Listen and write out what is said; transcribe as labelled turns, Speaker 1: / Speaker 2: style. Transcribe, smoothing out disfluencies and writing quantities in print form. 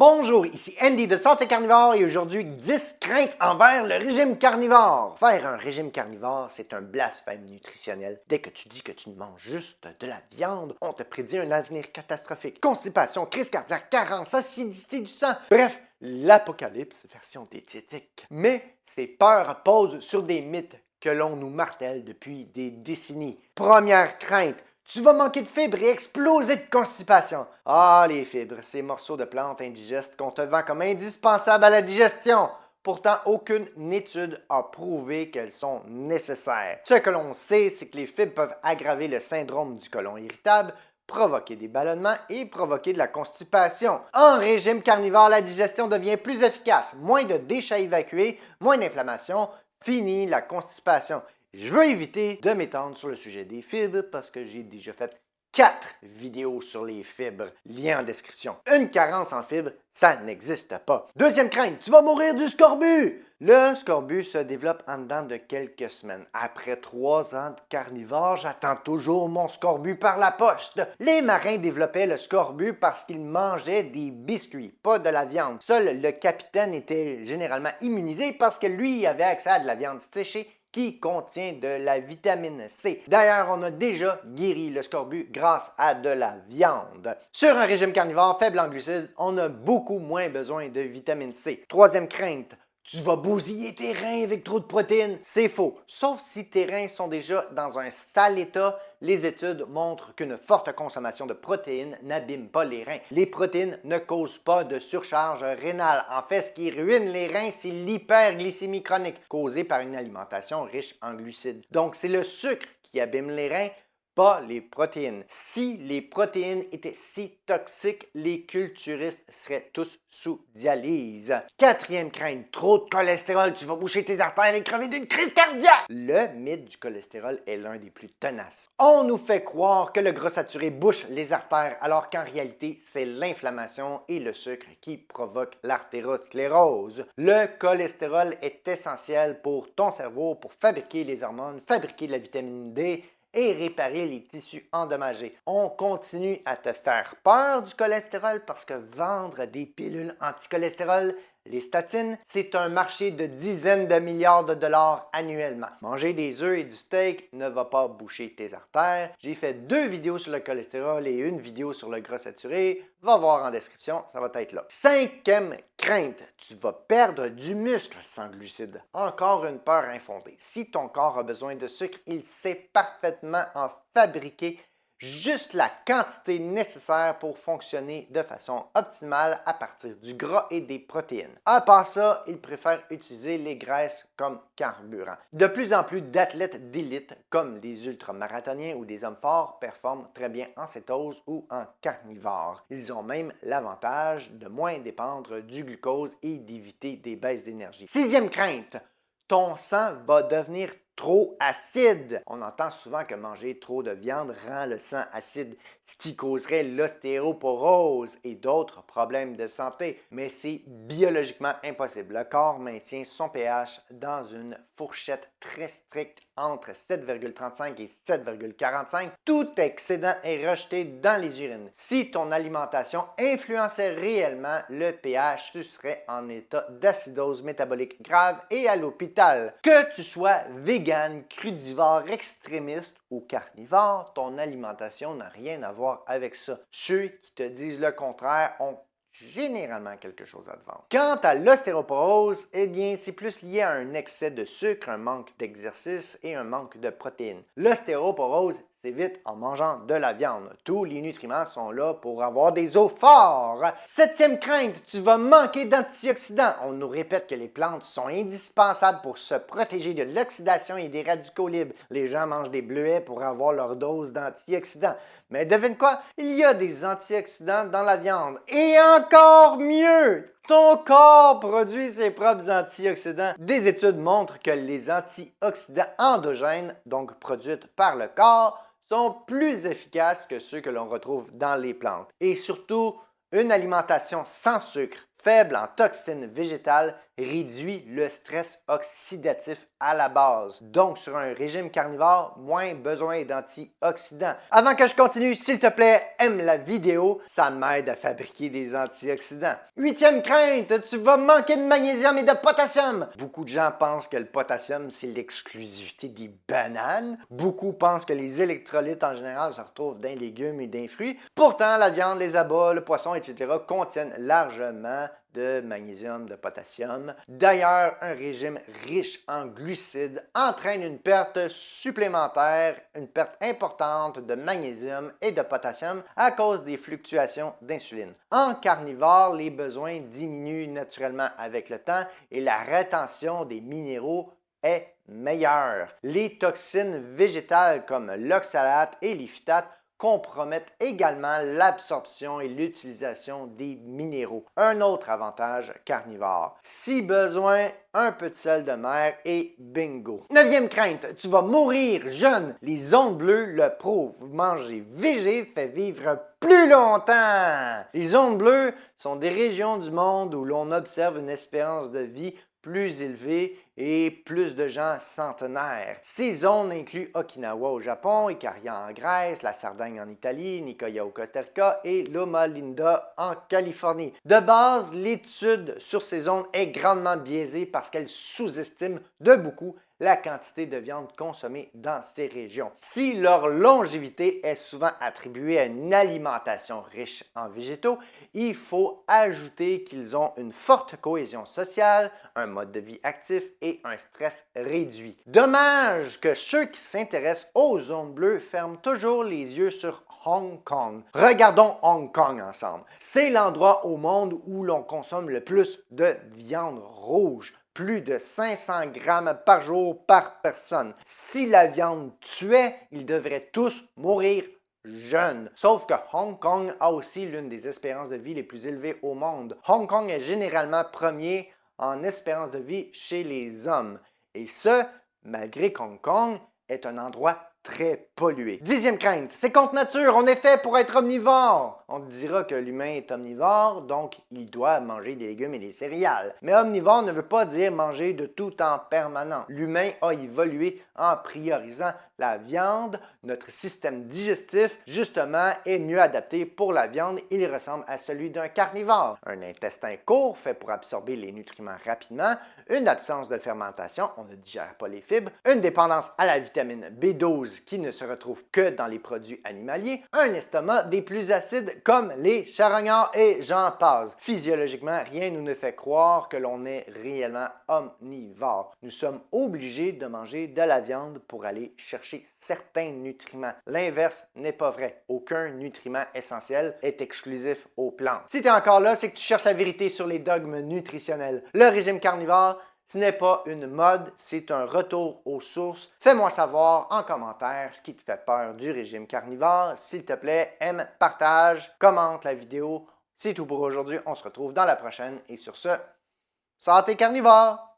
Speaker 1: Bonjour, ici Andy de Santé Carnivore et aujourd'hui 10 craintes envers le régime carnivore. Faire un régime carnivore, c'est un blasphème nutritionnel. Dès que tu dis que tu ne manges juste de la viande, on te prédit un avenir catastrophique. Constipation, crise cardiaque, carence, acidité du sang. Bref, l'apocalypse version diététique. Mais ces peurs posent sur des mythes que l'on nous martèle depuis des décennies. Première crainte. Tu vas manquer de fibres et exploser de constipation. Ah, les fibres, ces morceaux de plantes indigestes qu'on te vend comme indispensables à la digestion. Pourtant, aucune étude a prouvé qu'elles sont nécessaires. Ce que l'on sait, c'est que les fibres peuvent aggraver le syndrome du côlon irritable, provoquer des ballonnements et provoquer de la constipation. En régime carnivore, la digestion devient plus efficace. Moins de déchets à évacuer, moins d'inflammation, fini la constipation. Je veux éviter de m'étendre sur le sujet des fibres parce que j'ai déjà fait 4 vidéos sur les fibres, lien en description. Une carence en fibres, ça n'existe pas. Deuxième crainte, tu vas mourir du scorbut! Le scorbut se développe en dedans de quelques semaines. Après 3 ans de carnivore, j'attends toujours mon scorbut par la poste. Les marins développaient le scorbut parce qu'ils mangeaient des biscuits, pas de la viande. Seul le capitaine était généralement immunisé parce que lui avait accès à de la viande séchée qui contient de la vitamine C. D'ailleurs, on a déjà guéri le scorbut grâce à de la viande. Sur un régime carnivore faible en glucides, on a beaucoup moins besoin de vitamine C. Troisième crainte, tu vas bousiller tes reins avec trop de protéines. C'est faux. Sauf si tes reins sont déjà dans un sale état, les études montrent qu'une forte consommation de protéines n'abîme pas les reins. Les protéines ne causent pas de surcharge rénale. En fait, ce qui ruine les reins, c'est l'hyperglycémie chronique causée par une alimentation riche en glucides. Donc, c'est le sucre qui abîme les reins, pas les protéines. Si les protéines étaient si toxiques, les culturistes seraient tous sous dialyse. Quatrième crainte, trop de cholestérol, tu vas boucher tes artères et crever d'une crise cardiaque. Le mythe du cholestérol est l'un des plus tenaces. On nous fait croire que le gras saturé bouche les artères alors qu'en réalité, c'est l'inflammation et le sucre qui provoquent l'artérosclérose. Le cholestérol est essentiel pour ton cerveau pour fabriquer les hormones, fabriquer de la vitamine D, et réparer les tissus endommagés. On continue à te faire peur du cholestérol parce que vendre des pilules anti-cholestérol, les statines, c'est un marché de dizaines de milliards de dollars annuellement. Manger des œufs et du steak ne va pas boucher tes artères. J'ai fait 2 vidéos sur le cholestérol et une vidéo sur le gras saturé. Va voir en description, ça va être là. Cinquième crainte, tu vas perdre du muscle sans glucides. Encore une peur infondée. Si ton corps a besoin de sucre, il sait parfaitement en fabriquer juste la quantité nécessaire pour fonctionner de façon optimale à partir du gras et des protéines. À part ça, il préfère utiliser les graisses comme carburant. De plus en plus d'athlètes d'élite, comme des ultramarathoniens ou des hommes forts, performent très bien en cétose ou en carnivore. Ils ont même l'avantage de moins dépendre du glucose et d'éviter des baisses d'énergie. Sixième crainte, ton sang va devenir trop acide. On entend souvent que manger trop de viande rend le sang acide, ce qui causerait l'ostéoporose et d'autres problèmes de santé. Mais c'est biologiquement impossible. Le corps maintient son pH dans une fourchette très stricte entre 7,35 et 7,45. Tout excédent est rejeté dans les urines. Si ton alimentation influençait réellement le pH, tu serais en état d'acidose métabolique grave et à l'hôpital. Que tu sois vegan, crudivore, extrémiste ou carnivore, ton alimentation n'a rien à voir avec ça. Ceux qui te disent le contraire ont généralement quelque chose à te vendre. Quant à l'ostéoporose, eh bien, c'est plus lié à un excès de sucre, un manque d'exercice et un manque de protéines. L'ostéoporose s'évite en mangeant de la viande. Tous les nutriments sont là pour avoir des os forts. Septième crainte, tu vas manquer d'antioxydants. On nous répète que les plantes sont indispensables pour se protéger de l'oxydation et des radicaux libres. Les gens mangent des bleuets pour avoir leur dose d'antioxydants. Mais devine quoi? Il y a des antioxydants dans la viande. Et encore mieux! Ton corps produit ses propres antioxydants. Des études montrent que les antioxydants endogènes, donc produits par le corps, sont plus efficaces que ceux que l'on retrouve dans les plantes. Et surtout, une alimentation sans sucre, faible en toxines végétales, réduit le stress oxydatif à la base. Donc, sur un régime carnivore, moins besoin d'antioxydants. Avant que je continue, s'il te plaît, aime la vidéo, ça m'aide à fabriquer des antioxydants. Huitième crainte, tu vas manquer de magnésium et de potassium. Beaucoup de gens pensent que le potassium, c'est l'exclusivité des bananes. Beaucoup pensent que les électrolytes en général se retrouvent dans les légumes et dans les fruits. Pourtant, la viande, les abats, le poisson, etc. contiennent largement de magnésium, de potassium. D'ailleurs, un régime riche en glucides entraîne une perte supplémentaire, une perte importante de magnésium et de potassium à cause des fluctuations d'insuline. En carnivore, les besoins diminuent naturellement avec le temps et la rétention des minéraux est meilleure. Les toxines végétales comme l'oxalate et les phytates compromettent également l'absorption et l'utilisation des minéraux. Un autre avantage carnivore. Si besoin, un peu de sel de mer et bingo. Neuvième crainte, tu vas mourir jeune. Les ondes bleues le prouvent. Manger végé fait vivre plus longtemps. Les ondes bleues sont des régions du monde où l'on observe une espérance de vie plus élevée et plus de gens centenaires. Ces zones incluent Okinawa au Japon, Ikaria en Grèce, la Sardaigne en Italie, Nicoya au Costa Rica et Loma Linda en Californie. De base, l'étude sur ces zones est grandement biaisée parce qu'elle sous-estime de beaucoup la quantité de viande consommée dans ces régions. Si leur longévité est souvent attribuée à une alimentation riche en végétaux, il faut ajouter qu'ils ont une forte cohésion sociale, un mode de vie actif et un stress réduit. Dommage que ceux qui s'intéressent aux zones bleues ferment toujours les yeux sur Hong Kong. Regardons Hong Kong ensemble. C'est l'endroit au monde où l'on consomme le plus de viande rouge. Plus de 500 grammes par jour par personne. Si la viande tuait, ils devraient tous mourir jeunes. Sauf que Hong Kong a aussi l'une des espérances de vie les plus élevées au monde. Hong Kong est généralement premier en espérance de vie chez les hommes. Et ce, malgré qu'Hong Kong est un endroit très pollué. Dixième crainte, c'est contre nature, on est fait pour être omnivore. On te dira que l'humain est omnivore, donc il doit manger des légumes et des céréales. Mais omnivore ne veut pas dire manger de tout en permanence. L'humain a évolué en priorisant la viande. Notre système digestif, justement, est mieux adapté pour la viande. Il ressemble à celui d'un carnivore. Un intestin court fait pour absorber les nutriments rapidement, une absence de fermentation, on ne digère pas les fibres, une dépendance à la vitamine B12 qui ne se retrouve que dans les produits animaliers, un estomac des plus acides comme les charognards et j'en passe. Physiologiquement, rien ne nous fait croire que l'on est réellement omnivore. Nous sommes obligés de manger de la viande pour aller chercher certains nutriments. L'inverse n'est pas vrai. Aucun nutriment essentiel est exclusif aux plantes. Si tu es encore là, c'est que tu cherches la vérité sur les dogmes nutritionnels. Le régime carnivore, ce n'est pas une mode, c'est un retour aux sources. Fais-moi savoir en commentaire ce qui te fait peur du régime carnivore. S'il te plaît, aime, partage, commente la vidéo. C'est tout pour aujourd'hui. On se retrouve dans la prochaine. Et sur ce, santé carnivore!